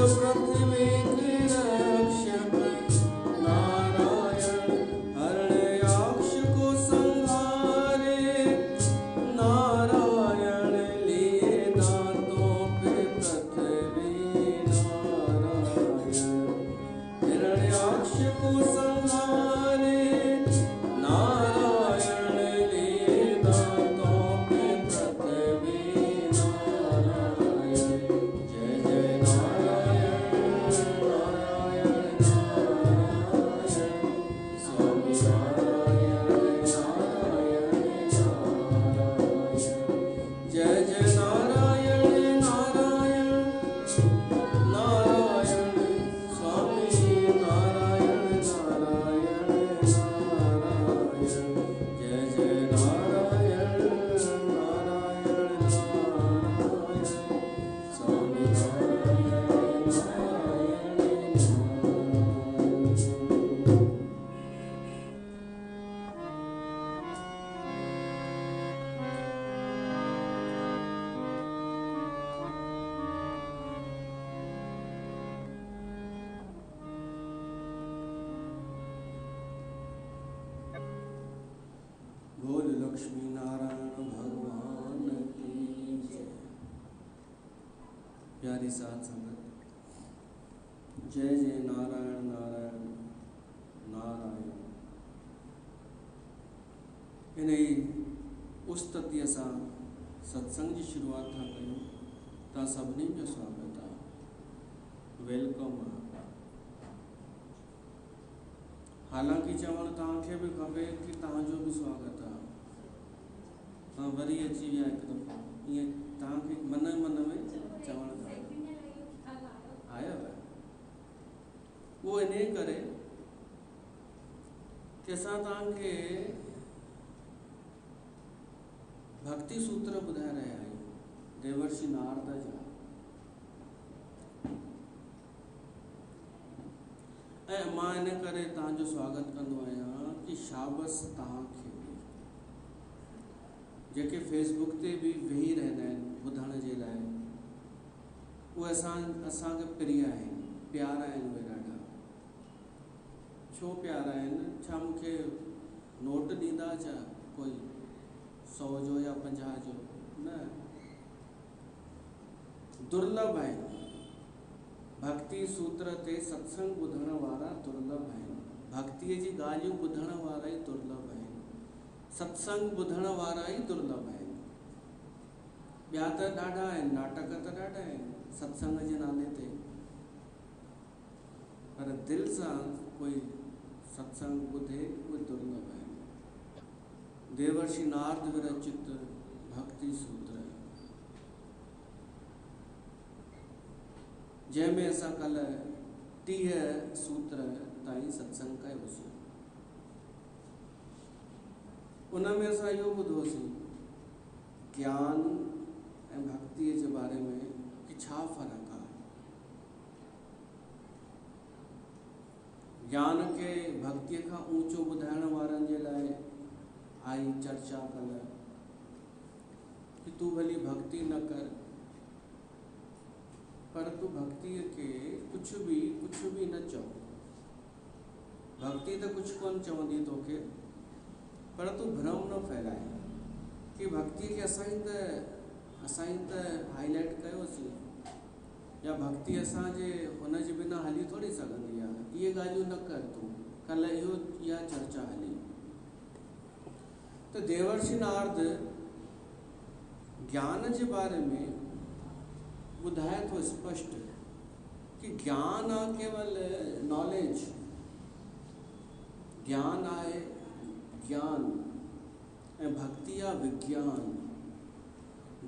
पृथ्वी के रक्षक नारायण, हरण्याक्ष को संहारे नारायण, लिए दांतों पे पृथ्वी नारायण, हिरण्याक्ष को संहारे नारायण, लिए दांतों पे पृथ्वी नारायण। जय जय नारायण नारायण नारायण, स्वामी नारायण नारायण नारायण। जय जय नारायण नारायण नारायण, स्वामी नारायण नारायण नारायण। जय जय नारायण नारायण नारायण, स्वामी नारायण नारायण नारायण। बोल लक्ष्मी नारायण भगवान की जय। प्यारी साथ संगत, जय जय नारायण नारायण नारायण। इन्हें उस्तति असां सत्संग जी शुरुआत था कयूं। तव्हां सभिनी जो स्वागत आहे, वेलकम आहे। हालांकि चवणु तव्हांखे बि खपे कि तव्हांजो बि स्वागत आहे। तव्हां वरी अची विया हिकु दफ़ो, ईअं तव्हांखे मन मन में चवणु आयव। उहो इन करे कि असां तव्हांखे भक्ति सूत्र ॿुधाए रहिया आहियूं देवर्षि नारद जा। ऐं मां इन करे तव्हांजो स्वागत कंदो आहियां कि शाबस तव्हांखे जेके फेसबुक ते बि वेही रहंदा आहिनि ॿुधण जे लाइ, उहे असांखे प्रिय आहिनि, प्यारा आहिनि उहे ॾाढा। छो प्यारा आहिनि? छा मूंखे नोट ॾींदा छा कोई 100 जो या 50 जो? न, दुर्लभ आहिनि। भक्ति सूत्र ते सत्संग ॿुधण वारा दुर्लभ आहिनि। भक्तीअ जी ॻाल्हियूं ॿुधण वारा ई दुर्लभ आहिनि। सत्संग ॿुधण वारा ई दुर्लभ आहिनि। ॿिया त ॾाढा आहिनि, नाटक त ॾाढा आहिनि सत्संग जे नाले ते, पर दिलि सां कोई सत्संग ॿुधे उहे दुर्लभ आहिनि। देवर्षि नारद विरचित भक्ति सूत्र, जंहिंमें असां कल्ह 30 सूत्र ताईं सत्संग कयोसीं। उन में असां इहो ॿुधोसीं ज्ञान ऐं भक्तीअ जे बारे में कि छा फ़र्क़ु आहे। ज्ञान खे भक्तीअ खां ऊंचो ॿुधाइण वारनि जे लाइ आई चर्चा कल्ह कि तूं भली भक्ति न कर, पर तूं भक्तीअ खे कुछ भी न चओ। भक्ति तो कुछ कोन चवंदी तोखे, पर तूं भ्रम न फैलाए कि भक्ति के असां त हाईलाइट कयोसीं, या भक्ति असांजे हुन जे बिना हली थोड़ी सघंदी आहे। इहे ॻाल्हियूं न कर तूं। कल्ह इहा चर्चा हली। तो देवर्षि नारद ज्ञान के बारे में ॿुधाए थो स्पष्ट कि ज्ञान आहे केवल नॉलेज। ज्ञान आहे ज्ञान ऐं भक्ति आहे विज्ञान।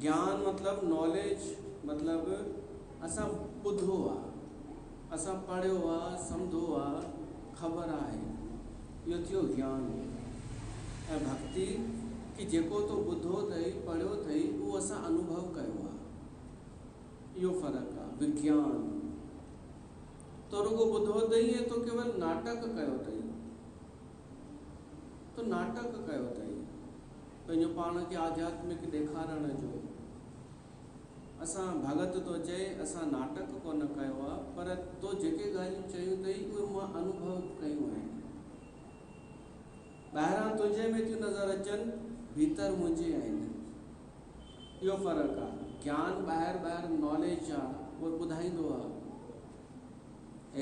ज्ञान मतलब नॉलेज, मतलब असां ॿुधो आहे, असां पढ़ियो आहे, सम्झो आहे, ख़बर आहे, इहो थियो ज्ञान। ऐं भक्ति कि जेको तो ॿुधो अथई, पढ़ियो अथई, उहो असां अनुभव कयो आहे, इहो फ़र्क़ु आहे। विज्ञान तो रुगो ॿुधो अथई ऐं तो केवल नाटक कयो अथई, तो नाटक कयो अथई पंहिंजो पाण खे आध्यात्मिक ॾेखारण जो। असां भगत तो चए असां नाटक कोन कयो आहे, पर तो जेके ॻाल्हियूं चयूं अथई उहे मां अनुभव कयूं आहिनि। ॿाहिरां तुंहिंजे में थियूं नज़र अचनि, भीतर मुंहिंजे आहिनि। इहो फ़र्क़ु आहे। ज्ञान ॿाहिरि नॉलेज आहे, उहो ॿुधाईंदो आहे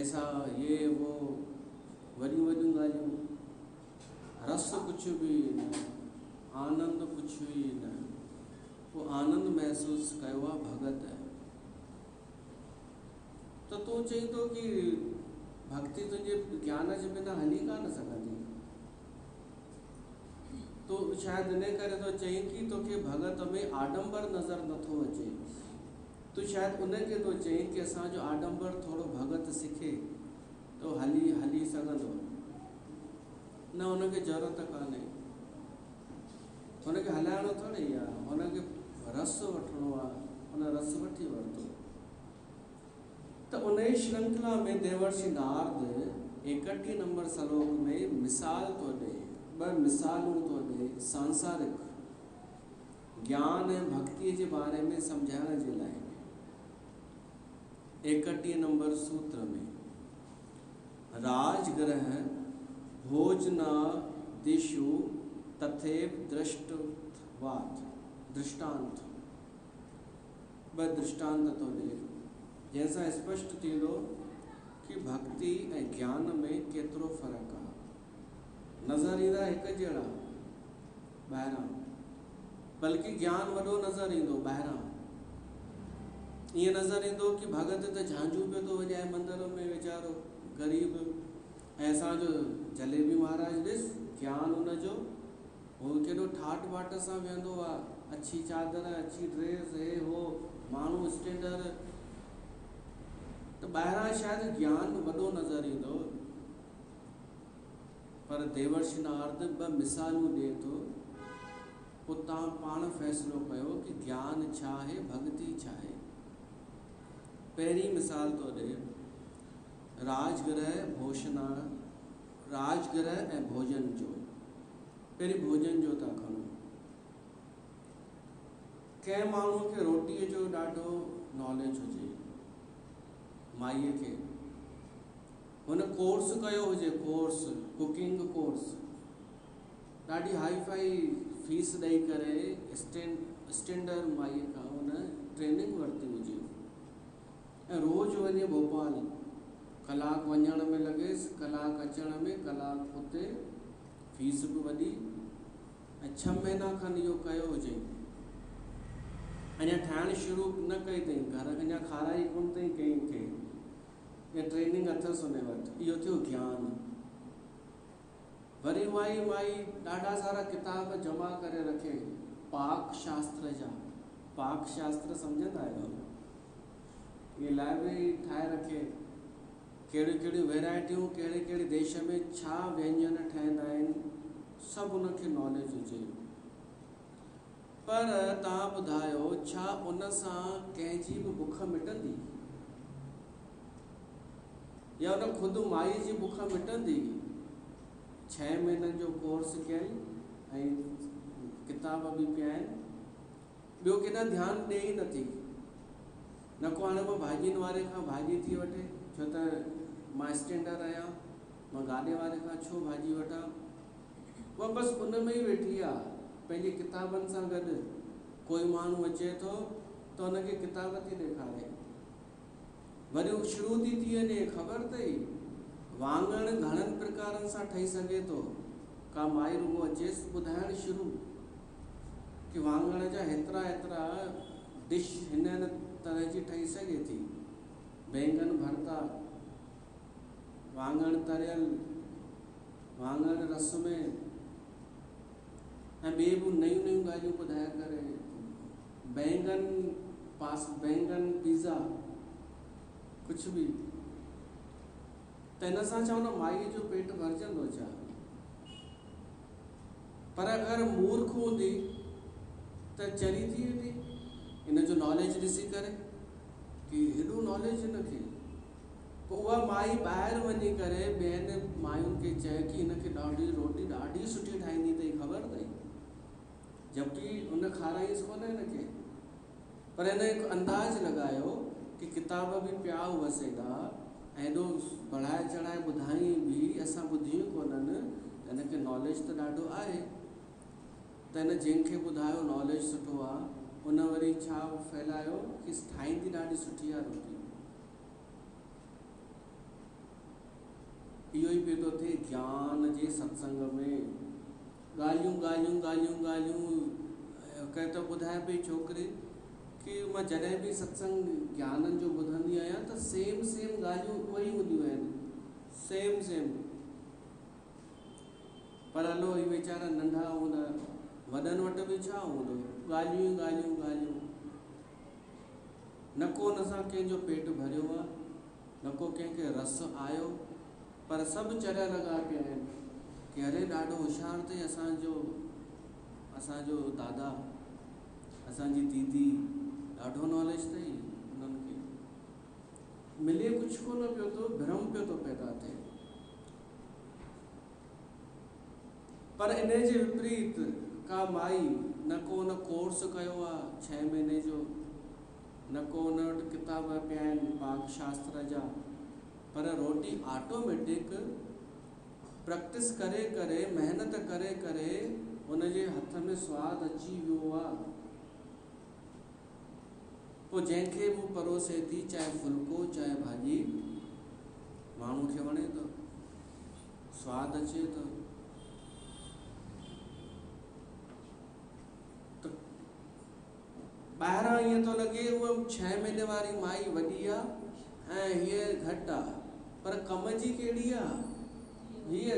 ऐसा ये वो वॾियूं वॾियूं ॻाल्हियूं, रस कुझु बि न, आनंद कुझु ई न। वो आनंद महसूस कयो आहे भगत है। तो तूं चई थो कि भक्ति तुंहिंजे ज्ञान जे बिना हली कान सघंदी। तो शायदि इन करे तो चई कि तोखे भगत में आडंबर नज़र नथो अचे। तूं शायदि उनखे तो चई कि असांजो आडंबर थोरो भगत सिखे तो हली सघंदो। न, हुनखे ज़रूरत कान्हे, हुनखे हलाइणो थोरी आहे, हुनखे रस वठिणो आहे, हुन रस वठी वरितो। त उन ई श्रृंखला में देवर्षि नारद 31 नंबर श्लोक में मिसाल तो ॾे, ॿ मिसालूं तो ॾे सांसारिक ज्ञान ऐं भक्ति जे बारे में सम्झाइण जे लाइ। 31 नंबर सूत्र में राजगृह भोजनादिषु तथैव दृष्टांत ब दृष्टांत तो ॾे, जंहिंसां स्पष्ट थींदो कि भक्ति ऐं ज्ञान में केतिरो फ़र्क़ु आहे। नज़र ईंदा हिकु जहिड़ा ॿाहिरां, बल्कि ज्ञान वॾो नज़र ईंदो ॿाहिरां। ईअं नज़र ईंदो कि भगत त झांझूं पियो थो वॼाए मंदर में वीचारो ग़रीब, ऐं असांजो जलेबी महाराज ॾिस ज्ञान हुनजो, हो केॾो ठाट बाट सां वेहंदो आहे, अच्छी चादर, अच्छी ड्रेस, हे हो माण्हू स्टैंडर। त ॿाहिरां शायदि ज्ञान वॾो नज़र ईंदो, पर देवर्षि नारद 2 मिसालूं ॾिए थो, पोइ तव्हां पाण फ़ैसिलो कयो कि ज्ञान छा आहे, भक्ति छा आहे। पहिरीं मिसाल तो ॾे राजगृह ऐं भोजन जो। पहिरीं भोजन जो था खणो। कंहिं माण्हूअ खे रोटीअ जो ॾाढो नॉलेज हुजे, माईअ खे, हुन कोर्स कयो हुजे, कोर्स कुकिंग कोर्स, ॾाढी हाई फाई फीस ॾेई करे स्टैंडर माईअ खां हुन ट्रेनिंग वरिती हुजे, ऐं रोज़ु वञे भोपाल, कलाक वञण में लॻेसि, कलाक अचण में, कलाक उते, फीस बि वॾी, ऐं 6 महीना खनि इहो कयो हुजे। अञा ठाहिण शुरू न कई अथई, घर अञा खाराई कोन अथई कंहिंखे, या ट्रेनिंग अथसि उन वटि। इहो थियो ज्ञान। वरी उहा माई ॾाढा सारा किताब जमा करे रखे पाक शास्त्र जा। पाक शास्त्र सम्झंदा आहियो? ये लाइब्रेरी ठाहे रखे, कहिड़ियूं कहिड़ियूं वैरायटियूं, कहिड़े कहिड़े देश में छा व्यंजन ठहंदा आहिनि, सभु उनखे नॉलेज हुजे। पर तव्हां ॿुधायो, छा उन सां कंहिंजी बि बुख मिटंदी? या उन ख़ुदि माई जी बुख मिटंदी? 6 महीननि जो कोर्स कयल ऐं किताब बि पिया आहिनि, ॿियो केॾा ध्यानु ॾे ई नथी। न को हाणे मां भाॼियुनि वारे खां भाॼी थी वठे, छो त मां स्टैंडर आहियां, मां गाॾे वारे खां छो भाॼी वठां। उहा बसि उन में ई वेठी आहे पंहिंजी किताबनि सां गॾु। कोई माण्हू अचे थो त हुनखे किताब थी ॾेखारे, वरी शुरू थी वञे, ख़बर अथई वाङण घणनि प्रकारनि सां ठही सघे थो। का माई रुगो अचेसि ॿुधाइण शुरू कि वाङण जा हेतिरा डिश हिन तरह जी ठही सघे थी। बैंगन भरता, वाङण तरियल, वाङण रस में, ऐं ॿिए बि नयूं नयूं ॻाल्हियूं ॿुधाए करे, बैंगन पिज़्ज़ा, कुझु बि। त हिन सां छा हुन माईअ जो पेट भरजंदो छा? पर अगरि मूर्ख हूंदी त चरी थी वेंदी इन जो नॉलेज ॾिसी करे कि हेॾो नॉलेज हिनखे। पोइ उहा माई ॿाहिरि वञी करे ॿियनि मायुनि खे चए कि हिनखे रोटी ॾाढी सुठी ठाहींदी अथई, ख़बर अथई, जबकि हुन खाराईंसि कोन हिनखे। पर हिन हिकु अंदाज़ लॻायो कि किताब बि पिया हुअसि एॾा ऐं एॾो बढ़ाए चढ़ाए ॿुधाई बि असां ॿुधियूं कोन्हनि, हिनखे नॉलेज त ॾाढो आहे। त हिन जंहिंखे ॿुधायो नॉलेज सुठो आहे, उन वरी छा फैलायो कि ठाहींदी ॾाढी सुठी आहे रोटी। इहो ई पियो थो थिए ज्ञान जे सत्संग में। ॻाल्हियूं ॻाल्हियूं ॻाल्हियूं ॻाल्हियूं कंहिं त ॿुधाए पई छोकिरी कि मां जॾहिं बि सत्संग ज्ञाननि जो ॿुधंदी आहियां त सेम ॻाल्हियूं उहे ई हूंदियूं आहिनि, सेम। पर हलो ही वीचारा नंढा हूंदा, वॾनि वटि बि छा हूंदो, ॻाल्हियूं। न को हुन सां कंहिंजो पेट भरियो आहे, न को कंहिंखे रस आयो, पर सभु चरिया लॻा पिया आहिनि कि अरे ॾाढो होशियारु अथई असांजो दादा, असांजी दीदी, ॾाढो नॉलेज अथई। उन्हनि खे मिले कुझु कोन पियो थो, भ्रम पियो थो पैदा थिए। पर इन जे विपरीत का माई न को हुन कोर्स कयो आहे 6 महीने जो, न को हुन वटि किताब पिया आहिनि पाक शास्त्र जा, पर रोटी ऑटोमेटिक प्रैक्टिस करे करे, महिनत करे करे हुनजे हथ में स्वादु अची वियो आहे। पोइ जंहिंखे बि परोसे थी, चाहे फुल्को चाहे भाॼी, माण्हू खे वणे थो, स्वादु अचे थो। ॿाहिरां ईअं थो लॻे उहा 6 महीने वारी माई वॾी आहे ऐं हीअ घटि आहे, पर कम जी कहिड़ी आहे हीअ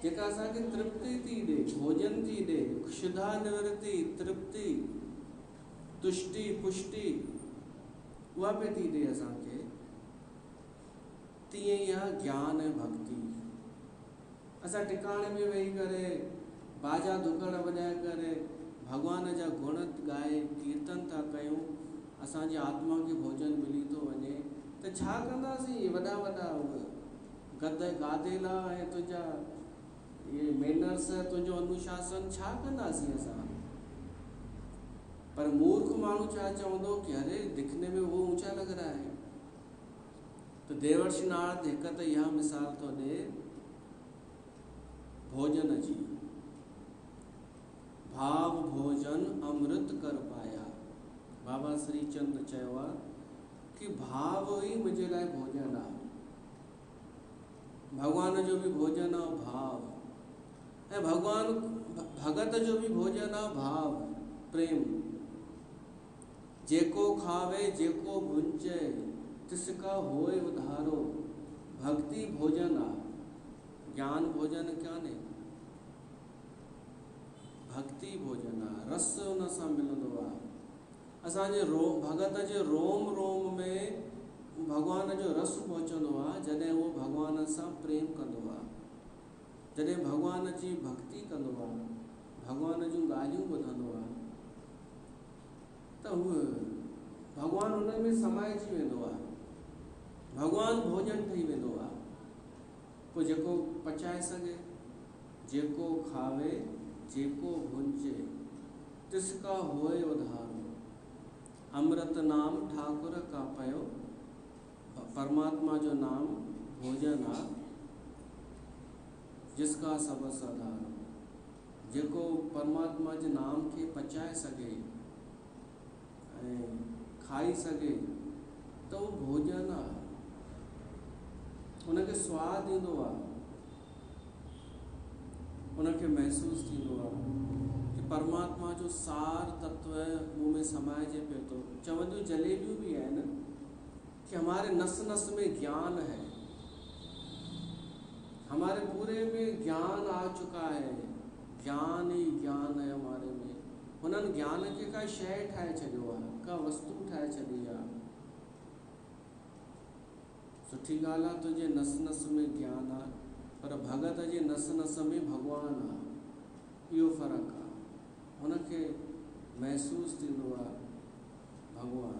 जेका असांखे तृप्ति थी ॾे, भोजन थी ॾे, क्षुधा निवृत्ति, तृप्ति, तुष्टि, पुष्टि, उहा पे थी ॾे असांखे। तीअं ई आहे ज्ञान ऐं भक्ति। असां टिकाणे में वेही करे बाजा दुकड़ वॼाए करे भॻवान जा गुण ॻाए कीर्तन था कयूं, असांजी आत्मा खे भोजन मिली थो वञे, त छा कंदासीं वॾा गादेला ऐं तुंहिंजा ये मैनर्स, तुंहिंजो अनुशासन छा कंदासीं असां? पर मूर्ख माण्हू छा चवंदो कि अरे दिखने में वो ऊंचा लग रहा है। तो देवर्षि नारद हिक त इहा मिसाल थो ॾे भोजन जी, भाव भोजन अमृत कर पाया। बाबा श्री चंद चयो आहे कि भाव ई मुंहिंजे लाइ भोजन आहे। भगवान जो भी भोजन आहे भाव, ऐं भगवान भगत जो भी भोजन आहे भाव, प्रेम। जेको खावे जेको भुंजे तिसका होए उधारो। भक्ति भोजन आहे, ज्ञान भोजन कान्हे। भक्ति भोजन आहे, रस हुन सां मिलंदो आहे। असांजे भगत जे रोम रोम में भगवान जो रस पहुचंदो आहे जॾहिं उहो भगवान सां प्रेम कंदो आहे, जॾहिं भगवान जी भक्ति कंदो आहे, भगवान जूं ॻाल्हियूं ॿुधंदो आहे, त उहो भगवान हुन में समाइजी वेंदो आहे, भगवान भोजन ठही वेंदो आहे। पोइ जेको पचाए सघे, जेको खावे जेको भुंजे तिसका होए उधारो। अमृत नाम ठाकुर का पयो, परमात्मा जो नाम भोजन आहे जिसका सब साधारो। जेको परमात्मा जे नाम खे पचाए सघे ऐं खाई सघे त उहो भोजन आहे, उनखे स्वादु ईंदो आहे, उनखे महसूसु थींदो आहे कि परमात्मा जो सार तत्व मुंह में समाइजे पियो थो। चवंदियूं जलेबियूं भी आहिनि कि हमारे नस नस में ज्ञान है, हमारे पूरे में ज्ञान आ चुका है, ज्ञान ही ज्ञान है हमारे में। हुननि ज्ञान खे का शइ ठाहे छॾियो आहे, का वस्तु ठाहे छॾी आहे। सुठी ॻाल्हि आहे तुंहिंजे नस नस में ज्ञान आहे, पर भगत जे नस नस में भगवान आहे, इहो फ़र्क़ु आहे। हुनखे महसूसु थींदो आहे भगवान।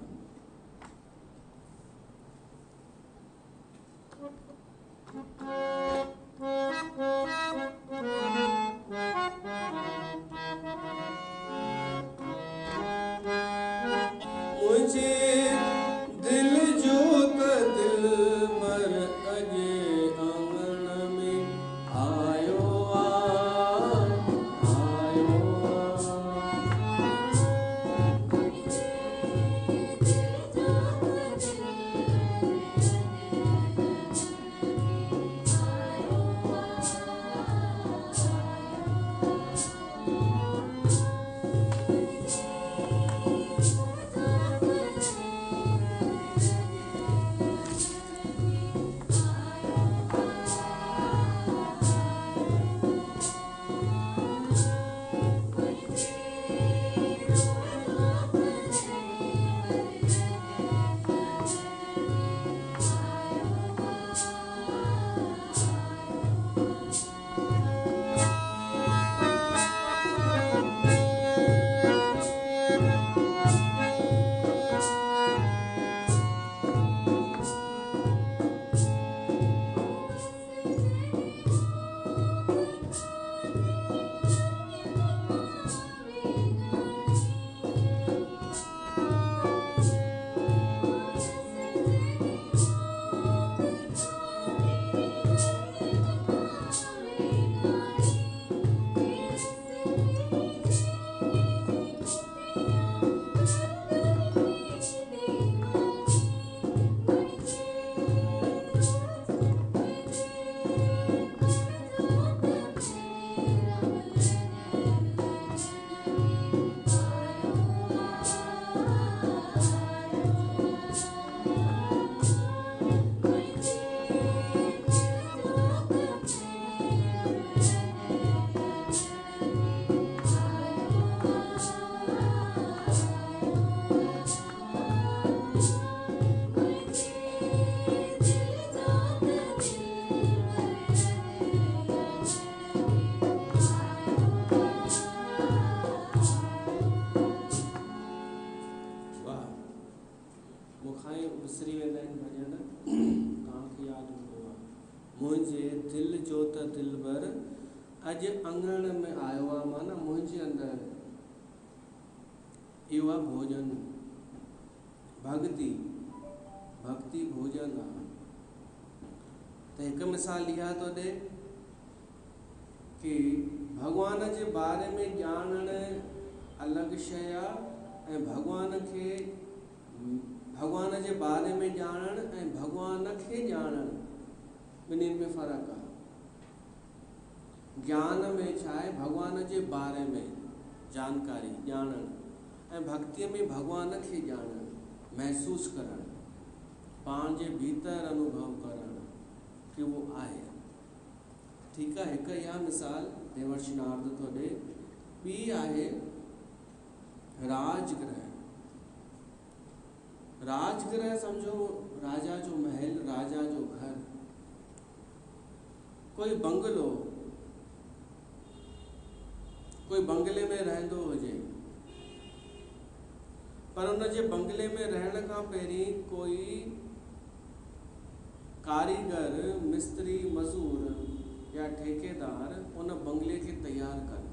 मूंखां ई विसरी वेंदा आहिनि भॼन, तव्हांखे यादि हूंदो आहे। मुंहिंजे दिलि जो त दिलबर अॼु अंगण में आयो आहे, माना मुंहिंजे अंदरि इहो आहे भोजन, भक्ति भोजन आहे। त हिकु मिसाल इहा थो ॾे कि भॻवान जे बारे में ॼाणणु अलॻि शइ आहे ऐं भॻवान जे बारे में ॼाणणु ऐं भॻवान खे ॼाणणु ॿिन्हिनि में फ़र्क़ु आहे। ज्ञान में छा आहे, भॻवान जे बारे में जानकारी ॼाणणु, ऐं भक्तीअ में भॻवान खे ॼाणणु, महसूसु करणु, पाण जे भीतर अनुभव करणु कि उहो आहे। ठीकु आहे, हिकु इहा मिसाल देवर्षि नारद थो ॾे। ॿी आहे राजगृह। राजगृह सम्झो राजा जो महल, राजा जो घर, कोई बंगलो, कोई बंगले में रहंदो हुजे, पर उन जे बंगले में रहण खां पहिरीं कोई कारीगर, मिस्त्री, मज़ूर या ठेकेदार उन बंगले खे तैयार कनि।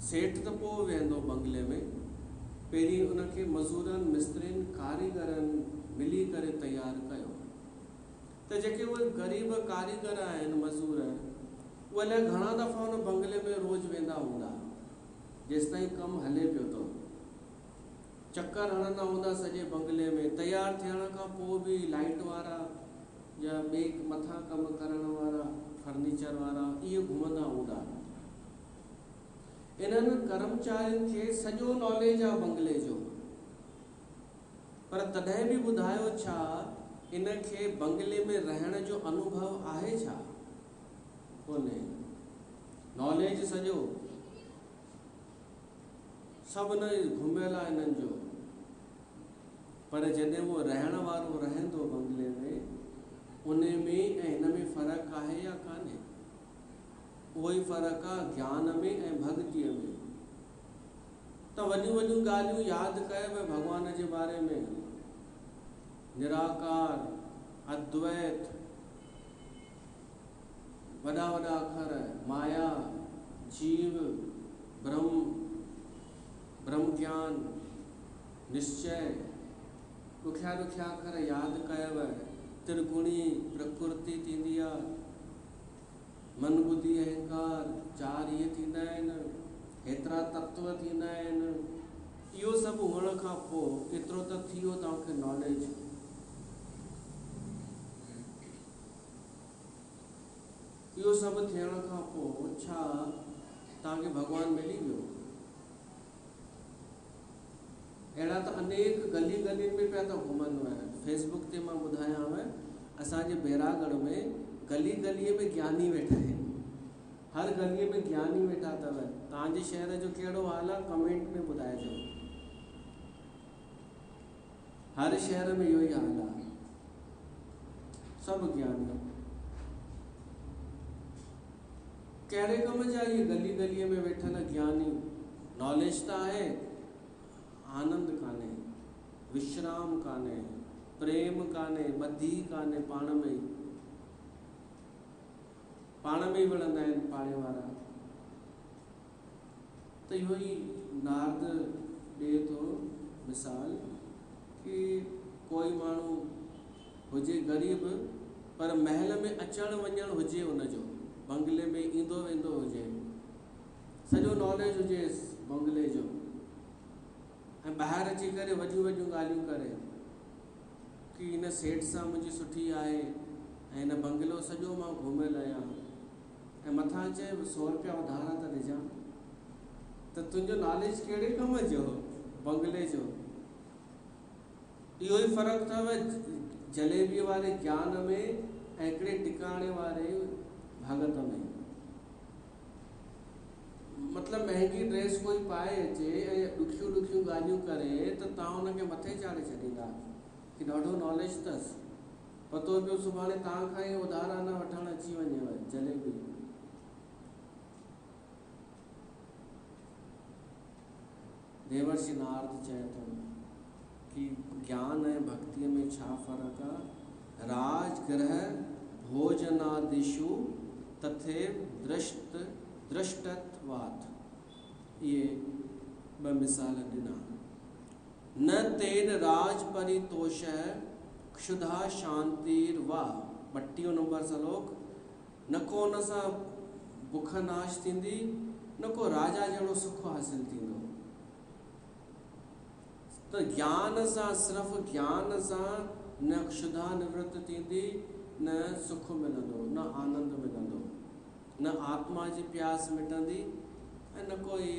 सेठ त पोइ वेंदो बंगले में, पहिरीं उनखे मज़ूरनि, मिस्त्रियुनि, कारीगरनि मिली करे तैयार कयो। त जेके उहे ग़रीब कारीगर आहिनि, मज़ूर, उहे अलाए घणा दफ़ा उन बंगले में रोज़ वेंदा हूंदा, जेसिताईं कमु हले पियो थो। चक्कर हणंदा हूंदा सॼे बंगले में। तैयार थियण खां पोइ बि लाइट वारा या ॿिए मथां कमु करण वारा, फर्नीचर वारा, इहे घुमंदा हूंदा। इन्हनि कर्मचारियुनि खे सॼो नॉलेज आहे बंगले जो, पर तॾहिं बि ॿुधायो छा इनखे बंगले में रहण जो अनुभव आहे छा? कोन्हे। नॉलेज सॼो सभु न घुमियल आहे इन्हनि जो, पर जॾहिं उहो रहण वारो रहंदो बंगले में, उन में ऐं हिन में फ़र्क़ु आहे या कान्हे? उहो ई फ़र्क़ु आहे ज्ञान में ऐं भक्तीअ में। त वॾियूं वॾियूं ॻाल्हियूं यादि कयव भॻवान जे बारे में, निराकार, अद्वैत, वॾा वॾा अखर, माया, जीव, ब्रह्म ज्ञान, निश्चय, ॾुखिया ॾुखिया अखर यादि कयव। त्रिगुणी प्रकृति थींदी आहे, मन बुद्धि अहंकार, 4 इहे थींदा आहिनि, हेतिरा तत्व थींदा आहिनि। इहो सभु हुअण खां पोइ एतिरो त थी वियो तव्हांखे नॉलेज। इहो सभु थियण खां पोइ छा तव्हांखे भॻवानु मिली वियो? अहिड़ा त अनेक गली गलियुनि में पिया था घुमनि आहिनि। फेसबुक ते मां ॿुधायांव, असांजे बैरागढ़ में गली गलीअ में ज्ञानी वेठा आहिनि, हर गलीअ में ज्ञानी वेठा अथव। तव्हांजे शहर जो कहिड़ो हाल आहे कमेंट में ॿुधाइजो। हर शहर में इहो ई हाल आहे, सभु ज्ञानी। कहिड़े कम जा इहे गली गलीअ में वेठल ज्ञानी? नॉलेज त आहे, आनंद कान्हे, विश्राम कान्हे, प्रेम कान्हे, ॿधी कान्हे, पाण में ई विढ़ंदा आहिनि पाड़े वारा। त इहो ई नारद ॾिए थो मिसाल कि कोई माण्हू हुजे ग़रीब, पर महल में अचणु वञणु हुजे, उनजो बंगले में ईंदो वेंदो हुजे, सॼो नॉलेज हुजे बंगले जो, ऐं ॿाहिरि अची करे वॾियूं वॾियूं ॻाल्हियूं करे कि हिन सेठ सां मुंहिंजी सुठी आहे ऐं हिन बंगलो सॼो मां घुमियल आहियां, ऐं मथां चए 100 रुपया उधारा त ॾिजां। त तुंहिंजो नॉलेज कहिड़े कम जो? बंगले जो। इहो ई फ़र्क़ु अथव जलेबीअ वारे ज्ञान में ऐं हिकिड़े टिकाणे वारे भगत में। मतिलबु महांगी ड्रेस कोई पाए अचे ऐं ॾुखियूं ॾुखियूं ॻाल्हियूं करे त तव्हां हुनखे मथे चाढ़े छॾींदा कि ॾाढो नॉलेज अथसि, पतो पियो सुभाणे तव्हां खां ई उधारा न वठणु अची वञेव जलेबी। देवर्षि नारद चए थो कि ज्ञान ऐं भक्तिअ में छा फ़र्क़ु आहे। राजगृह भोजनादिषु तथैव दृष्टत्वात्, इहे ॿ मिसाल ॾिना। न तेन राज परितोषः क्षुधा शांतिर्वा, 32 नंबर श्लोक। न को उन सां बुख नाश थींदी, न को राजा जहिड़ो सुख हासिल थींदो। त ज्ञान सां, सिर्फ़ु ज्ञान सां न क्षुधा निवृत्त थींदी, न सुख मिलंदो, न आनंद मिलंदो, न आत्मा जी प्यास मिटंदी, ऐं न कोई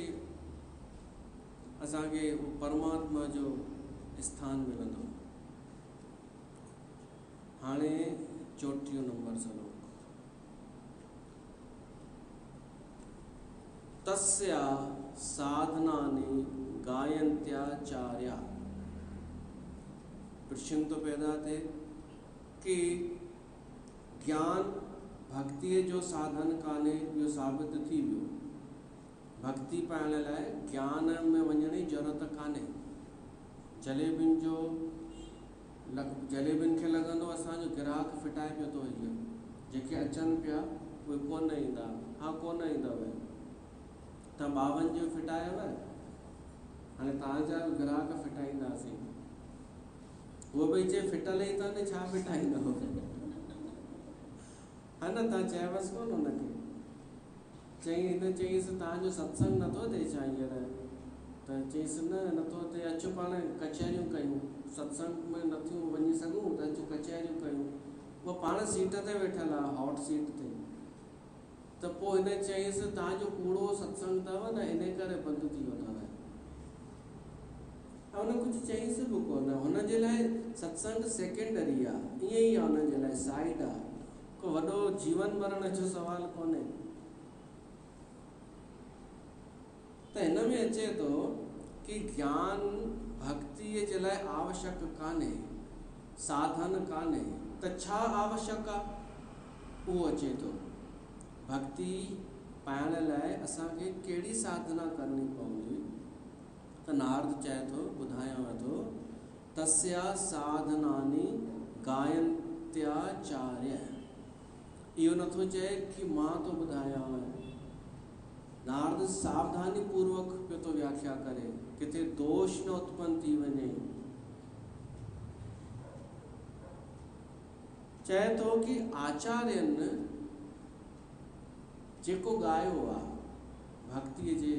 असांखे परमात्मा जो स्थान मिलंदो। हाणे 34 नंबर श्लोक। तस्या साधनानि गायन्त्याचार्या। प्रश्न तो पैदा थे कि ज्ञान भक्ति जो साधन काने, इहो साबित थी वियो। भक्ति पाइण लाइ ज्ञान में वञण जी ज़रूरत कान्हे। जलेबियुनि जो जलेबियुनि खे लॻंदो असांजो ग्राहक फिटाए पियो थो इहो, जेके अचनि पिया उहे कोन ईंदा। हा, कोन ईंदव, तव्हां 52 जो फिटायव, हाणे तव्हांजा ग्राहक फिटाईंदासीं। उहो भई चए फिटल ई अथनि, छा फिटाईंदव, हा न। तव्हां चयवसि कोन हुनखे, हिन चईंसि तव्हांजो सत्संग नथो थिए छा हींअर, त चईंसि न नथो थिए, अचो पाण कचहरियूं कयूं, सत्संग में नथियूं वञी सघूं त अचो कचहरियूं कयूं। उहो पाण सीट ते वेठल आहे, हॉट सीट ते। त पोइ हिन चईंसि तव्हांजो कूड़ो सत्संग अथव न, इन करे बंदि थी वियो अथव। ऐं हुन कुझु चईंसि बि कोन। हुनजे लाइ सत्संग सेकेंडरी आहे, ईअं ई आहे हुनजे लाइ, साइड आहे, को वॾो जीवन मरण जो सुवाल कोन्हे। त हिन में अचे थो कि ज्ञान भक्तिअ जे लाइ आवश्यक कान्हे, साधन कान्हे। त छा आवश्यक आहे, उहो अचे थो। भक्ति पाइण लाइ असांखे कहिड़ी साधना करणी पवंदी। त नारद चए थो, ॿुधायांव थो, तस्या साधनानि गायन्त्याचार्य। इहो नथो चए कि मां थो ॿुधायांव। नारद सावधानी पूर्वक पियो थो व्याख्या करे, किथे दोष न उत्पन्न थी वञे। चए थो कि आचार्यनि जेको ॻायो आहे भक्तिअ जे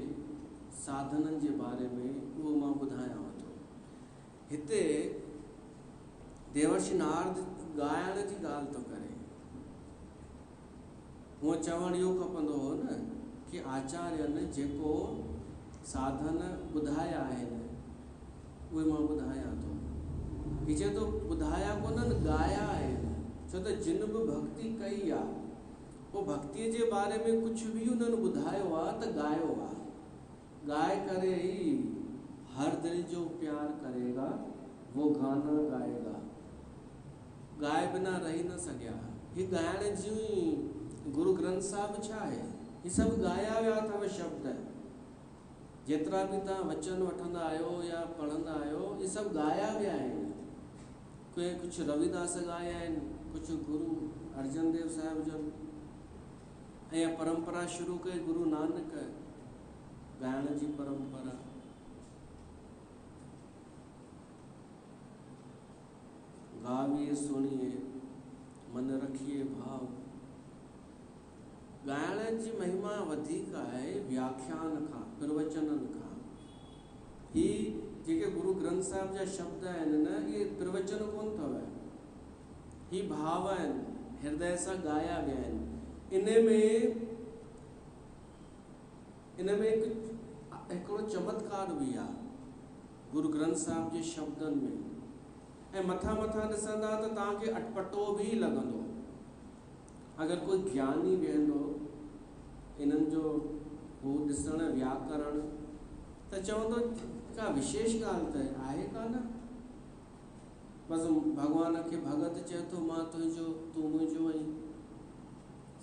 साधननि जे बारे में, उहो मां ॿुधायांव थो। हिते देवर्षि नारद ॻाइण जी ॻाल्हि थो करे। हूअं चवणु इहो खपंदो हो न कि आचार्यनि जेको साधन ॿुधाया आहिनि उहे मां ॿुधायां थो। हीअ चए थो ॿुधाया कोन्हनि, ॻाया आहिनि। छो त जिन बि भक्ति कई आहे, पोइ भक्तिअ जे बारे में कुझु बि उन्हनि ॿुधायो आहे त ॻायो आहे। गाए करे ही हर दिल जो प्यार करेगा वो गाना गाएगा। गाए बिना रही न सघिया। हीअ ॻाइण जूं गुरु ग्रंथ साहिब छा आहे, हीअ सभु ॻाया विया अथव शब्द। जेतिरा बि तव्हां वचन वठंदा आहियो या पढ़ंदा आहियो, इहे सभु ॻाया विया आहिनि। कोई कुझु रविदास ॻाया आहिनि, कुझु गुरु अर्जन देव साहिब जन, ऐं परंपरा शुरू कई गुरु नानक, ॻाइण जी परंपरा। गाविए सुनिए मन रखिए भाव। ॻाइण जी महिमा वधीक आहे व्याख्यान खां, प्रवचननि खां। ही जेके गुरु ग्रंथ साहिब जा शब्द आहिनि न, इहे प्रवचन कोन अथव, ही भाव आहिनि, हृदय सां ॻाया विया आहिनि। इन में हिकिड़ो चमत्कार बि आहे गुरु ग्रंथ साहिब जे शब्दनि में। ऐं मथां ॾिसंदा त तव्हांखे अटपटो बि लॻंदो। अगरि कोई ज्ञानी वेहंदो इन्हनि जो हू ॾिसण व्याकरण, त चवंदो का विशेष ॻाल्हि त आहे कान। बसि भॻवान खे भगत चए थो मां तुंहिंजो तूं मुंहिंजो आहीं,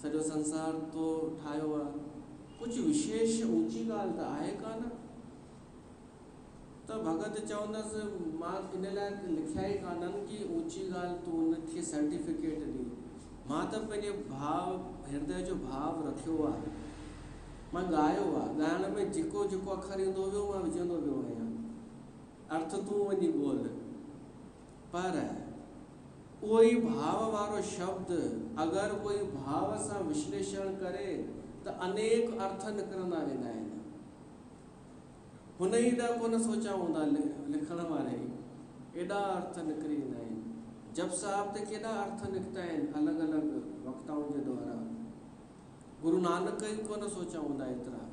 सॼो संसार तो ठाहियो आहे। कुझु विशेष ऊची ॻाल्हि त आहे कान। त भगत चवंदसि मां इन लाइ लिखिया ई कान्हनि कि ऊची ॻाल्हि तूं उनखे सर्टिफिकेट ॾी। मां त पंहिंजे भाव हृदय जो भाव रखियो आहे, मां ॻायो आहे। ॻाइण में जेको जेको अखर ईंदो वियो मां विझंदो वियो आहियां। अर्थ तूं वञी ॻोल्ह, पर उहो ई भाव वारो शब्द अगरि कोई भाव सां विश्लेषण करे त अनेक अर्थ निकिरंदा वेंदा आहिनि। हुन ई ॾा कोन सोचा हूंदा लिखण वारे, एॾा अर्थ निकिरी ईंदा आहिनि। जप साहिब ते केॾा अर्थ निकिता आहिनि अलॻि अलॻि वक्ताउनि जे द्वारा। गुरु नानक ई कोन सोचा हूंदा एतिरा।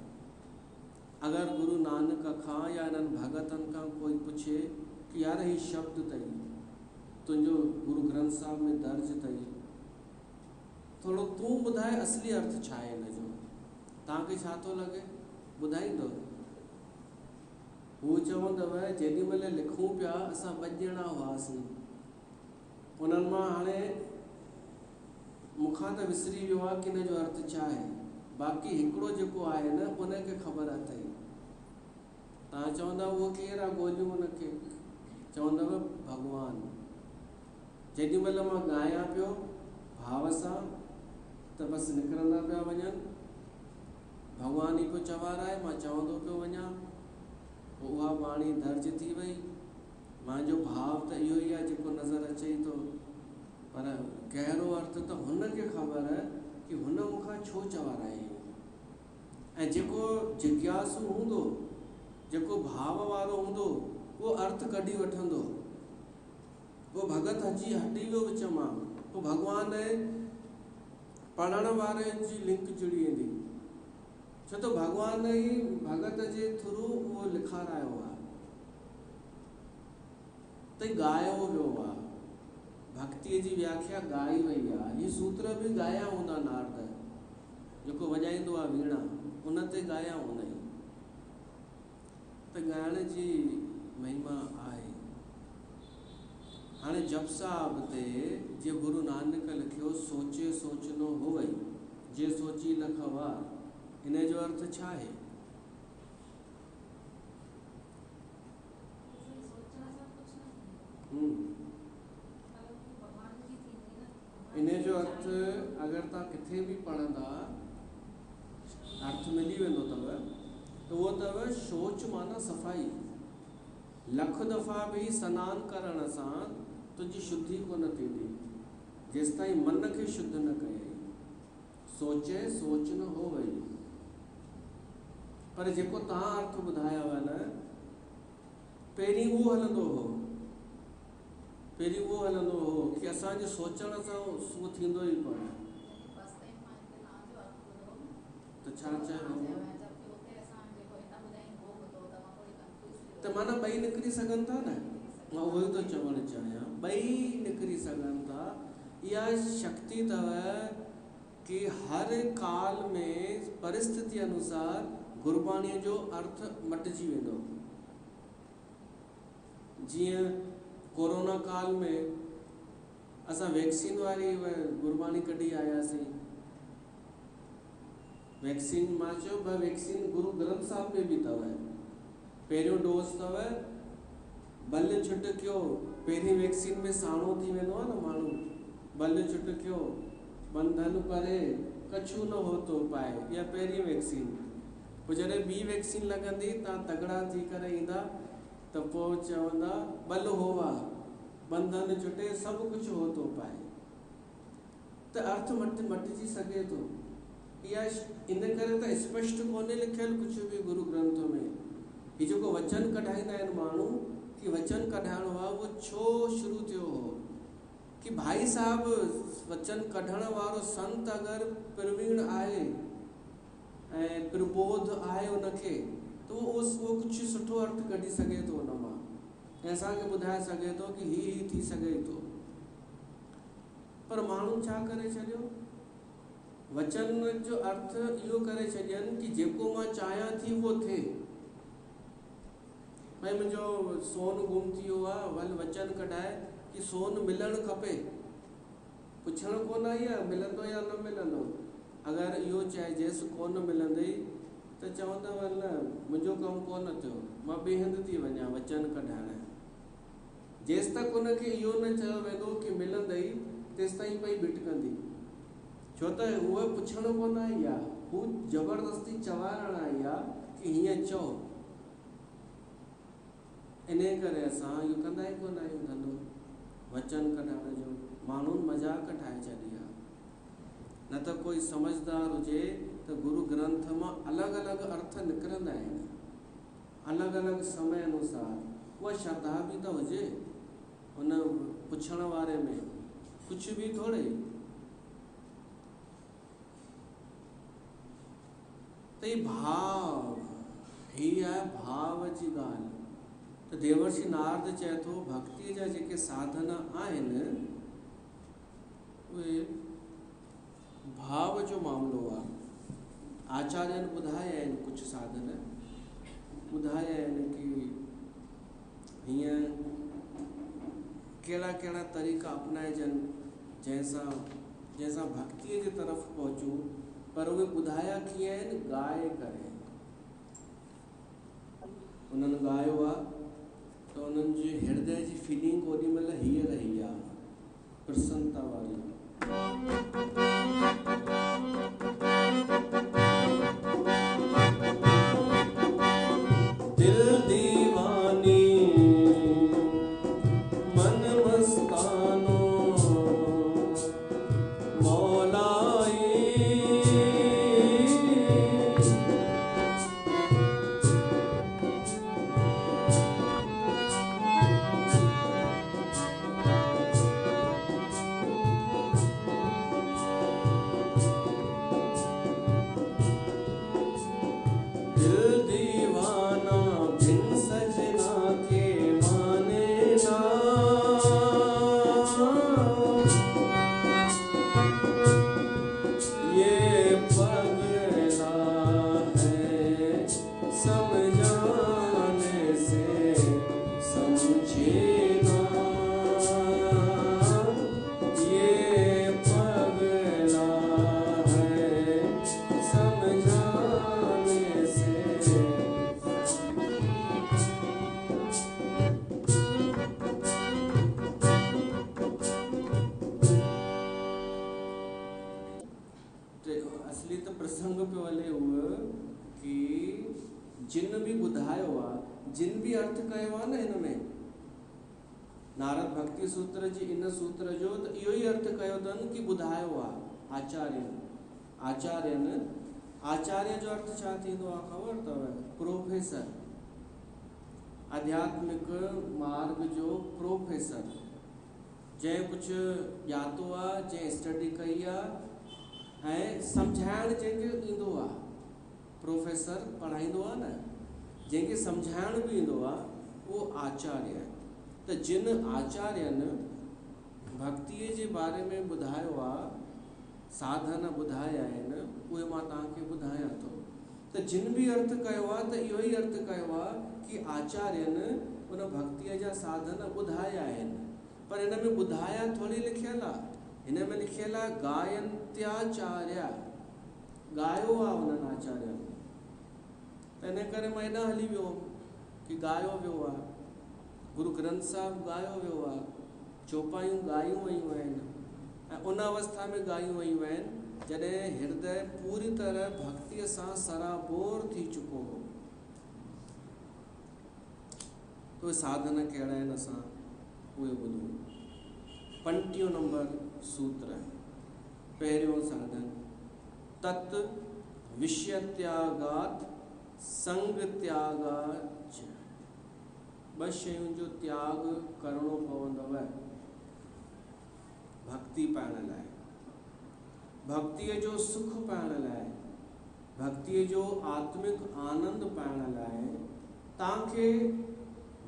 अगरि गुरु नानक खां या इन्हनि भगतनि खां कोई पुछे कि यार ही शब्द अथई, तुंहिंजो गुरु ग्रंथ साहिब में दर्ज अथई, थोरो तूं ॿुधाए असली अर्थ छा आहे हिन जो, तव्हांखे छा थो लॻे, ॿुधाईंदो? हू चवंदव जेॾी महिल लिखूं पिया असां 2 ॼणा हुआसीं, उन्हनि मां हाणे मूंखां त विसरी वियो आहे कि हिन जो अर्थ छा आहे, बाक़ी हिकिड़ो जेको आहे न उनखे ख़बर अथई। तव्हां चवंदा उहो केरु आहे, ॻोल्हियूं उनखे, चवंदव भॻवानु। जेॾी महिल मां ॻायां पियो भाव सां त बसि निकिरंदा पिया वञनि, भॻवानु ई पियो चवाराए, मां चवंदो पियो वञा, उहा वाणी दर्ज थी वई। मुंहिंजो भाव त इहो ई आहे जेको नज़र अचे थो, पर गहरो अर्थ त हुनखे ख़बर आहे कि हुन मूंखां छो चवाराए। ऐं जेको जिज्ञासु हूंदो, जेको भाव वारो हूंदो, उहो अर्थ कढी वठंदो। वो भगत हटी वियो विच मां, पोइ भॻवान पढ़ण वारे जी लिंक जुड़ी वेंदी, छो त भॻवान ई भगत जे थ्रू उहो लिखारायो आहे, त ॻायो वियो आहे। भक्तीअ जी व्याख्या ॻाई वई आहे। ही सूत्र बि ॻाया हूंदा नारद, जेको वॼाईंदो आहे वीणा, उन ते ॻाया हूंदा आहिनि। त ॻाइण जी महिमा आहे। हाणे जप साहिब ते जे गुरु नानक लिखियो सोचे सोचनो होवई, जे सोची लख वार, इन जो अर्थ छा आहे? इन जो अर्थ अगरि तव्हां किथे बि पढ़ंदा अर्थ मिली वेंदो अथव, त उहो अथव सोच माना सफ़ाई। लख दफ़ा बि सनानु करण सां तुंहिंजी शुद्धि कोन थींदी जेसिताईं मन खे शुद्ध न कई। सोचे सोच न हो वई। पर जेको तव्हां अर्थ ॿुधायव न, पहिरीं उहो हलंदो हो, कि असांजे सोचण सां उहो थींदो ई कोन। त छा चयो त माना ॿई निकिरी सघनि था न, मां उहो ई थो चवणु चाहियां, ॿई निकिरी सघनि था। इहा शक्ति अथव कि हर काल में परिस्थिति अनुसार गुरबाणीअ जो अर्थ मटिजी वेंदो। जीअं कोरोना काल में असां वैक्सीन वारी गुरबाणी कढी आयासीं। वैक्सीन मां चयो ॿ वैक्सीन गुरु ग्रंथ साहिब में बि अथव। पहिरियों डोज अथव बल छुट कयो, पहिरीं वैक्सीन में साणो थी वेंदो आहे न माण्हू, बल छुट कयो, बंधन परे, कछु न हो तो पाए, इहा पहिरीं वैक्सीन। पोइ जॾहिं ॿी वैक्सीन लॻंदी, तव्हां तगड़ा थी करे ईंदा, त पोइ चवंदा बल होवा, बंधन छुटे, सभु कुझु हो तो पाए। त अर्थ मटिजी सघे थो। इहा इन करे त स्पष्ट कोन्हे लिखियलु कुझु बि गुरु ग्रंथ में। ही जेको वचन कढाईंदा आहिनि माण्हू, कि वचन कढाइणो आहे, उहो छो शुरू थियो हो? कि भाई साहब वचन कढण वारो संत अगरि प्रवीण आहे ऐं प्रबोध आहे उनखे, त उहो कुझु सुठो अर्थ कढी सघे थो उन मां, ऐं असांखे ॿुधाए सघे थो कि ही थी सघे थो। पर माण्हू छा करे छॾियो? वचन जो अर्थ इहो करे छॾियनि कि जेको मां चाहियां थी उहो थिए। भाई मुंहिंजो सोन गुम थी वियो आहे, वल वचन कढाए कि सोन मिलणु खपे। पुछणु कोन आई आहे मिलंदो या न मिलंदो। अगरि इहो चइजेसि कोन मिलंदई त त चवंदव न मुंहिंजो कमु कोन थियो, मां ॿिए हंधि थी वञा वचन कढाइण। जेसि तक उनखे इहो न चयो वेंदो कि मिलंदई, तेसि ताईं पई भिटकंदी। छो त उहा पुछण कोन आई आहे, हू ज़बरदस्ती चवाइण आई आहे कि हीअं चओ। इन करे असां इहो कंदा ई कोन आहियूं धंधो वचन कढाइण जो। माण्हुनि मज़ाक ठाहे छॾी आहे। न त कोई समझदार हुजे त गुरु ग्रंथ मां अलॻि अलॻि अर्थ निकिरंदा आहिनि, अलॻि अलॻि समय अनुसार। उहा श्रद्धा बि त हुजे हुन पुछण वारे में, कुझु बि थोरे। त ही भाव, हीअ आहे भाव जी ॻाल्हि। त देवर्षि नारद चए थो भक्तीअ जा जेके साधन आहिनि उहे भाव जो मामिलो आहे। आचार्यनि ॿुधाया आहिनि, कुझु साधन ॿुधाया आहिनि कि हीअं कहिड़ा कहिड़ा तरीक़ा अपनाइजनि जंहिंसां भक्तीअ जे तरफ़ पहुचूं। पर उहे ॿुधाया कीअं आहिनि? ॻाए करे। उन्हनि ॻायो आहे त उन्हनि जे हृदय जी फीलिंग ओॾी महिल हीअ रही आहे, प्रसन्नता वारी। दिल दीवानी मन मस्तानो मौलाई, असली त प्रसंग पियो हले उहो कि जिन बि ॿुधायो आहे, जिन बि अर्थ कयो आहे न हिन में नारद भक्ति सूत्र जी इन सूत्र जो, त इहो ई अर्थ कयो अथनि कि ॿुधायो आहे आचार्यनि। आचार्य जो अर्थ छा थींदो आहे ख़बर अथव? प्रोफेसर, आध्यात्मिक मार्ग जो प्रोफेसर, जंहिं कुझु ॼातो आहे, जंहिं स्टडी कई आहे ऐं सम्झाइण जंहिंखे ईंदो आहे। प्रोफेसर पढ़ाईंदो आहे न, जंहिंखे सम्झाइण बि ईंदो आहे, उहो आचार्य आहे। त जिन आचार्यनि भक्तीअ जे बारे में ॿुधायो आहे, साधन ॿुधाया आहिनि, उहे मां तव्हांखे ॿुधायां थो। त जिन बि अर्थ कयो आहे त इहो ई अर्थ कयो आहे कि आचार्यनि उन भक्तीअ जा साधन ॿुधाया आहिनि। पर हिन में ॿुधाया थोरी लिखियलु आहे, हिन में लिखियलु आहे गायन्त्याचार्य, ॻायो आहे उन्हनि आचार्यनि। त इन करे मां हेॾा हली वियो कि ॻायो वियो आहे, गुरु ग्रंथ साहिबु ॻायो वियो आहे, चौपायूं ॻायूं वयूं आहिनि ऐं उन अवस्था में ॻायूं वयूं आहिनि जॾहिं हृदय पूरी तरह भक्तीअ सां सराबोर थी चुको हो। तो साधन कहिड़ा आहिनि असां उहे ॿुधूं। 25 नंबर सूत्र, पहिरियों साधन, तत् विषय त्यागात संग त्यागाच। 2 शयुनि जो त्याग करणो पवंदव भक्ति पाइण लाइ, भक्तीअ जो सुख पाइण लाइ, भक्तीअ जो आत्मिक आनंद पाइण लाइ तव्हांखे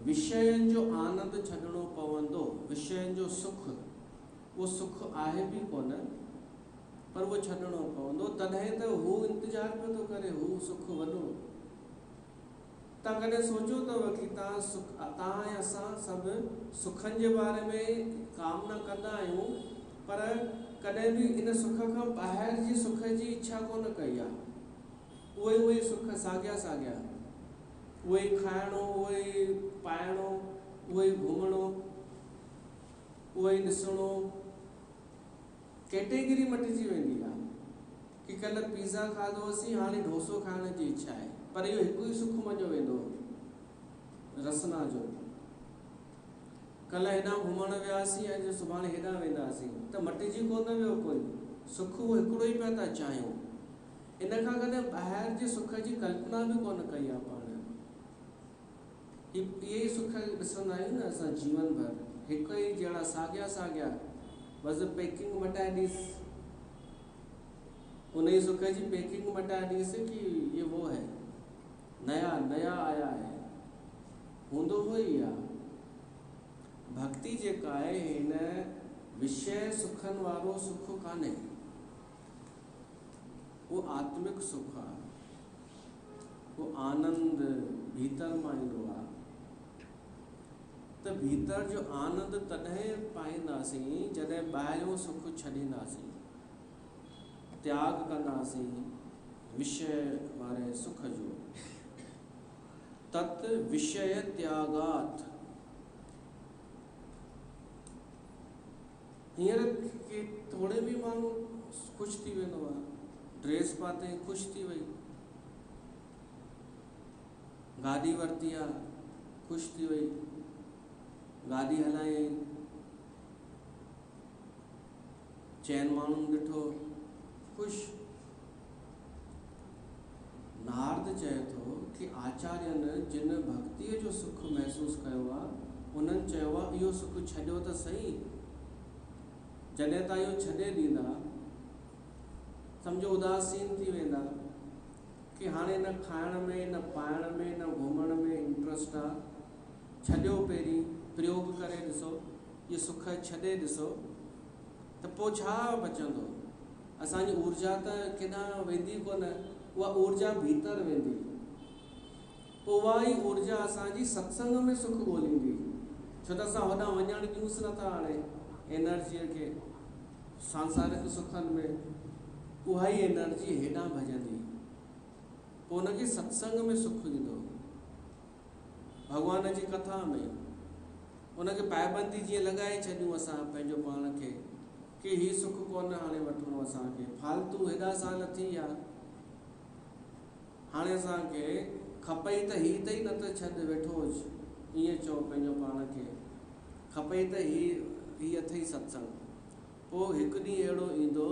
विषयनि जो आनंद छॾणो पवंदो। विषयनि जो सुख, उहो सुख आहे बि कोन, पर उहो छॾणो पवंदो। तॾहिं त हू इंतज़ारु पियो थो करे, हू सुख वॾो। तव्हां कॾहिं सोचियो अथव कि तव्हां ऐं असां सभु सुखनि जे बारे में कामना कंदा आहियूं, पर कॾहिं बि इन सुख खां ॿाहिरि जी सुख जी इच्छा कोन कई आहे। उहे सुख साॻिया साॻिया, उहे खाइणो, उहे पाइणो, उहे घुमणो, उहे ॾिसणो, कैटेगरी मटिजी वेंदी आहे कि कल्ह पिज़्ज़ा खाधोसीं, हाणे डोसो खाइण जी इच्छा आहे, पर इहो हिकु ई सुख मञियो वेंदो रसना जो। कल्ह हेॾां घुमण वियासीं, अॼु सुभाणे हेॾां वेंदासीं, त मटिजी कोन वियो कोई सुख, उहो हिकिड़ो ई पिया था चाहियूं। इन खां कॾहिं ॿाहिरि जे सुख जी कल्पना बि कोन कई आहे पाण। इहे ई सुख ॾिसंदा आहियूं न असां जीवन भर, हिकु ई जहिड़ा साॻिया साॻिया, बसि पैकिंग मटाए ॾिस, उन ई सुख जी पैकिंग मटाए ॾिस कि ये वो है, नया नया आया है, हूंदो उहो ई आहे। भक्ति जेका आहे हिन विषय सुखनि वारो सुख कान्हे, वो आत्मिक सुख आहे, वो आनंद भीतर मां ईंदो आहे। त भीतर जो आनंद तॾहिं पाईंदासीं जॾहिं ॿाहिरियों सुख छॾींदासीं, त्याग कंदासीं विषय वारे सुख जो। तत् विषय त्यागात। हींअर के थोड़े बि माण्हू ख़ुशि थी वेंदो आहे, ड्रेस पाते ख़ुशि थी वई, गाॾी वरिती आहे ख़ुशि थी वई, गाॾी हलायई, चइनि माण्हुनि ॾिठो ख़ुशि। नारद चए थो कि आचार्यनि जिन भक्तीअ जो सुख महसूसु कयो आहे, उन्हनि चयो आहे इहो सुख छॾियो त सही। जॾहिं तव्हां इहो छॾे ॾींदा, सम्झो उदासीन थी वेंदा कि हाणे न खाइण में, न पाइण में, न घुमण में इंट्रस्ट आहे, छॾियो पहिरीं, प्रयोग करे ॾिसो, इहे सुख छॾे ॾिसो, त पोइ छा बचंदो? असांजी ऊर्जा त केॾांहुं वेंदी कोन, उहा ऊर्जा भीतर वेंदी। पोइ उहा ई ऊर्जा असांजी सत्संग में सुख ॻोल्हींदी, छो त असां होॾां वञणु ॾियूंसि नथा हाणे एनर्जीअ खे सांसारिक सुखनि में, उहा ई एनर्जी हेॾां भॼंदी, पोइ उनखे सत्संग में सुख ईंदो, भॻवान जी कथा में। उनखे पाबंदी जीअं लॻाए छॾियूं असां पंहिंजो पाण खे कि हीउ सुख कोन हाणे वठिणो असांखे, फालतू हेॾा साल थी विया, हाणे असांखे खपई त हीउ अथई, न त छॾ वेठो हुज, ईअं चओ पंहिंजो पाण खे, खपई त हीउ अथई सत्संग। पोइ हिकु ॾींहुं अहिड़ो ईंदो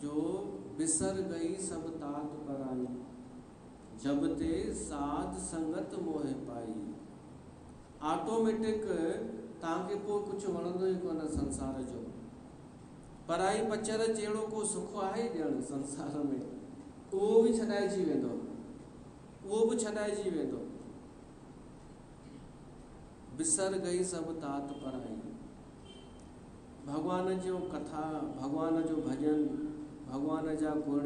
जो बिसर गई सभु तात पराई, जब ते साध संगत मोह पाई। ऑटोमेटिक तव्हांखे पोइ कुझु वणंदो ई कोन संसार जो, पराई पचर जहिड़ो को सुख आहे ॼण संसार में, उहो बि छॾाइजी वेंदो, उहो बि छॾाइजी वेंदो। बिसर गई सभु तात पराई। भॻवान जो कथा, भॻवान जो भॼन, भॻवान जा गुण,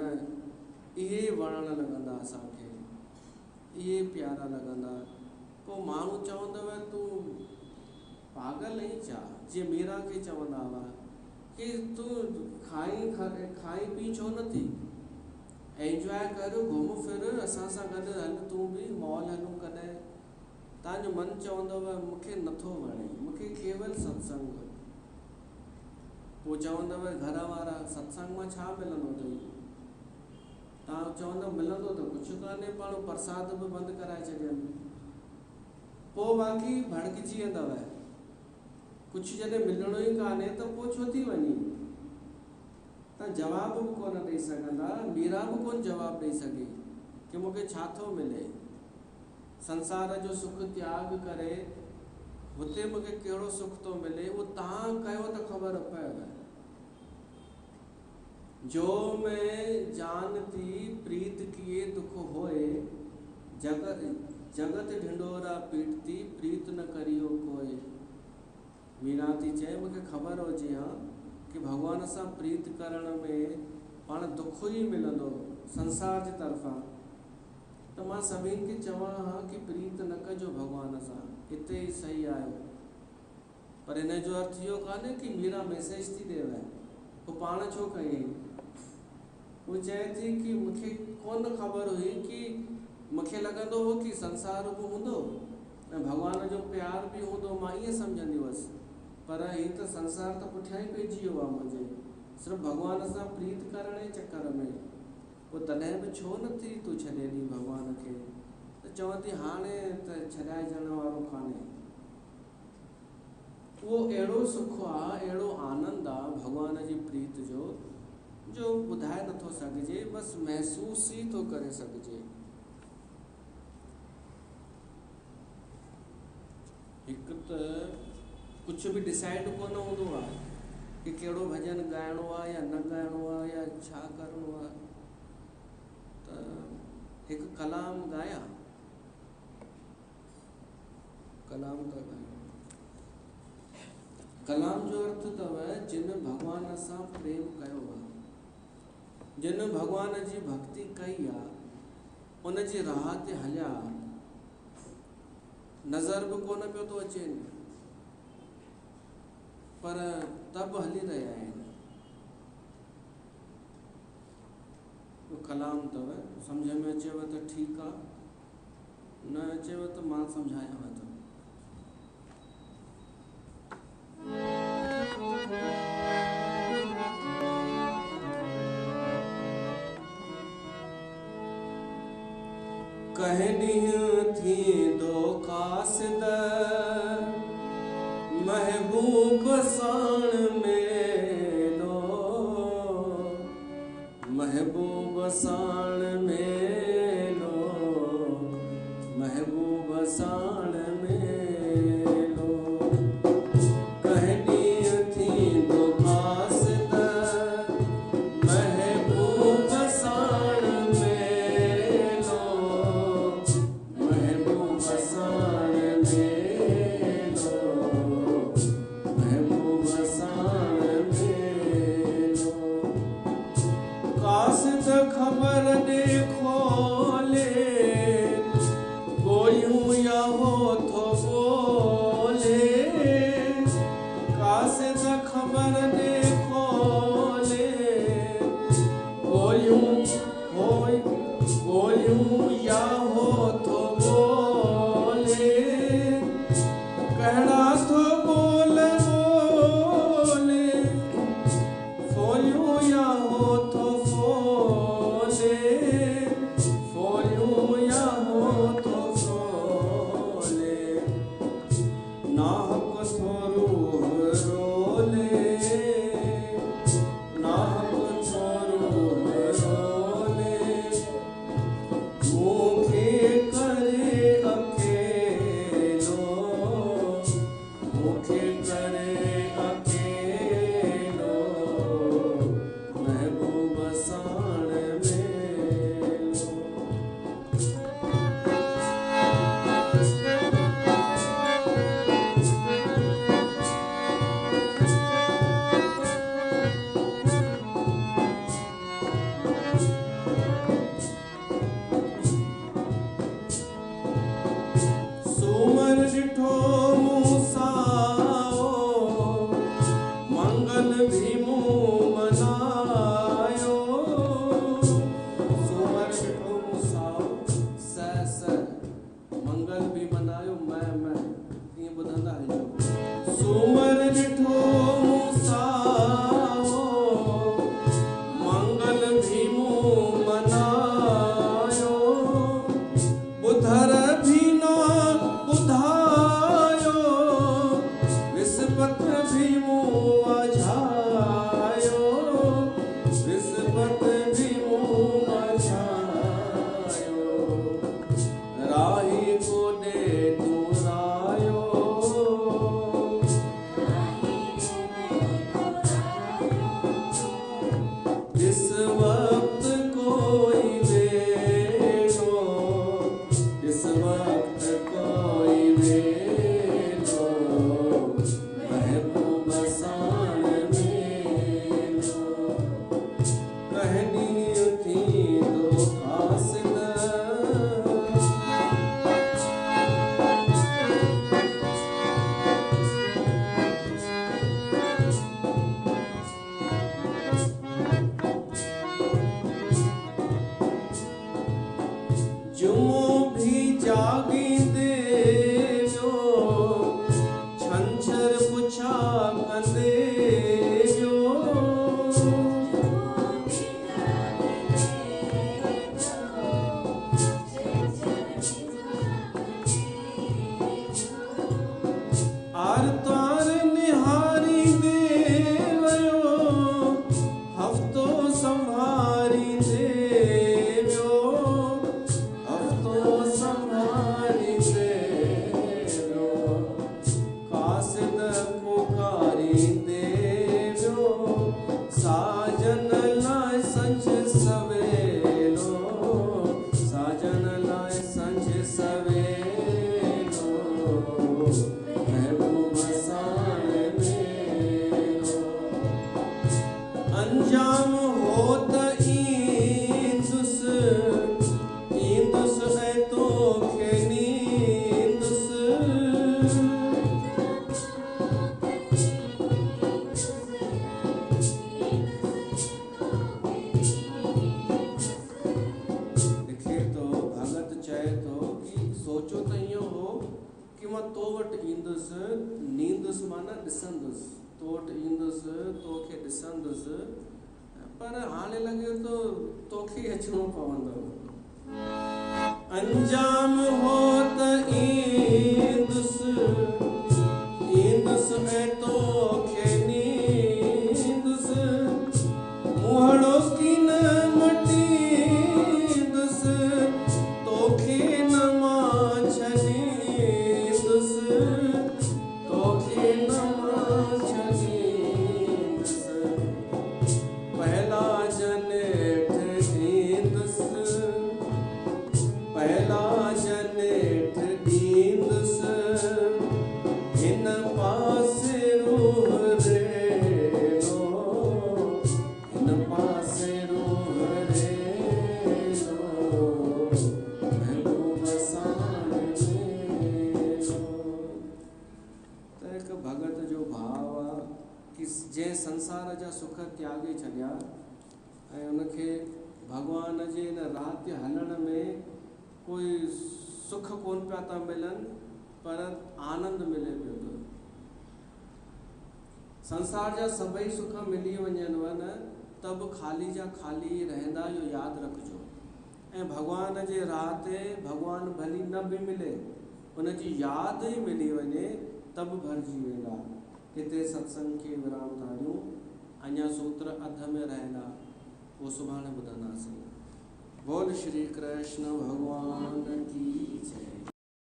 इहे वणणु लॻंदा असांखे, इहे प्यारा लॻंदा। पोइ माण्हू चवंदव तूं पागल आहीं छा, जीअं मीरा खे चवंदा हुआ कि तूं खाई पी छो नथी, एंजॉय कर, घुम फिर, असां सां गॾु हल, तूं बि मॉल हलूं कॾहिं। तव्हांजो मन चवंदव मूंखे नथो वणे, मूंखे केवल सत्संग। पोइ चवंदव घर वारा सत्संग मां छा मिलंदो अथई, तव्हां चवंदव मिलंदो त कुझु कान्हे, पाण प्रसाद बि बंदि कराए छॾियनि। पोइ बाक़ी भड़किजी वेंदव, कुझु जॾहिं मिलणो ई कान्हे त पोइ छो थी वञी। तव्हां जवाब बि कोन ॾेई सघंदा, मीरा बि कोन जवाबु ॾेई सघी कि मूंखे छा थो मिले, संसार जो सुख त्याग करे हुते मूंखे कहिड़ो सुख थो मिले, उहो तव्हां कयो त ख़बर पएव। जो मैं जानती प्रीत किए दुख होए, जगत ढिंडोरा पीटती प्रीत न करियो कोई। मीरा थी चए मूंखे ख़बर हुजे हा कि भॻवान सां प्रीत करण में पाण दुख ई मिलंदो संसार जी तरफ़ां, त मां सभिनि खे चवां हा कि प्रीत न कजो भॻवान सां, हिते ई सही आहियो। पर हिन जो अर्थ इहो कान्हे कि मीरा मैसेज थी ॾेव, पोइ पाण छो कयईं। वो चए थी कि मूंखे कोन ख़बर हुई कि मूंखे लॻंदो हो कि संसार बि हूंदो ऐं भॻवान जो प्यार बि हूंदो, मां ईअं सम्झंदी हुअसि। पर हीअ त संसार त पुठियां ई पइजी वियो आहे मुंहिंजे, सिर्फ़ु भॻवान सां प्रीत करण जे चकर में। पोइ तॾहिं बि छो नथी तूं छॾे ॾी भॻवान खे? त चवंदी हाणे त छॾाइजण वारो कान्हे। उहो अहिड़ो सुख आहे, अहिड़ो आनंद आहे भॻवान जी प्रीत जो ॿुधाए नथो सघिजे, बसि महसूस ई थो करे सघिजे। हिकु त कुझु बि डिसाइड कोन हूंदो आहे कि कहिड़ो भॼन ॻाइणो आहे या न ॻाइणो आहे या छा करिणो आहे। त हिकु कलाम ॻाया, कलाम था ॻायूं। कलाम जो अर्थ अथव जिन भॻवान सां प्रेम कयो आहे, जिन भॻवान जी भक्ति कई आहे, उन जी राह ते हलिया, नज़र बि कोन पियो थो अचे पर तब हली रहिया आहिनि। कलाम अथव, सम्झ में अचेव त ठीकु आहे, न अचेव त मां सम्झायांव थो। कहे ॾींहुं थींदो कासिद महबूब साण मेलो, महबूब साण मेलो, महबूब साण मेलो। कहे ॾींहुं थींदो कासिद महबूब साण मेलो, महबूब साण मेलो, महबूब साण मेलो। कासिद ख़बर ॾे खोले, गोयूं या हो थो ॻोल्हे। कासिद ख़बर ॾे खोले, गोयूं या हो थो ॻोल्हे। कहिड़ा थो ॻोल्हे फोलियूं या हो थो फोले, फोलियूं या हो थो फोले। नाहक थो रूह रोले, नाहक थो रूह रोले। मूंखे करे अकेलो, मूंखे करे अकेलो, महबूब साण मेलो। वार तार निहारी देवयो हफ्तो संभारी देवयो हफ्तो संभारी देवयो कासिद पुकारी देवयो साजन लाए संझ सवेलो साजन लाए संझ सवेलो महबूब साण मेलो अंजाम होत ईंदुस ईंदुस ऐं तोखे नींदुस लिखे तो भगत चए तो कि सोचो त इहो हो कि मां तो वटि ईंदुसि नींदुसि माना ॾिसंदुसि तो वटि ईंदुसि तोखे ॾिसंदुसि पर हाणे लॻे थो तोखे ई अचिणो पवंदो अंजाम हो त ईंदुसि ईंदुसि ऐं तोखे नींदुसि मुहड़ो की न मटींदुसि तोखे न मां छॾींदुसि तोखे न मां छॾींदुसि पहला जनेठ ॾींदुसि पहला जनेठ ॾींदुसि हिन पासे रूह रेलो हिन पासे रूह रेलो महबूब साण मेलो त हिकु भगत जो भाव आहे कि जंहिं संसार जा सुख त्यागे छॾिया ऐं उनखे भॻवान जे हिन राह ते हलण में कोई सुख कोन पिया था मिलनि पर आनंद मिले पियो थो संसार जा सभई सुख मिली वञनि न त बि ख़ाली जा ख़ाली रहंदा इहो यादि रखिजो ऐं भॻवान जे राह ते भॻवानु भली न बि मिले उनजी यादि ई मिली वञे त बि भरिजी वेंदा हिते सत्संग खे विराम था ॾियूं अञा सूत्र अध में रहंदा वो सुभाणे ॿुधंदासीं बोल श्री कृष्ण भगवान की जय।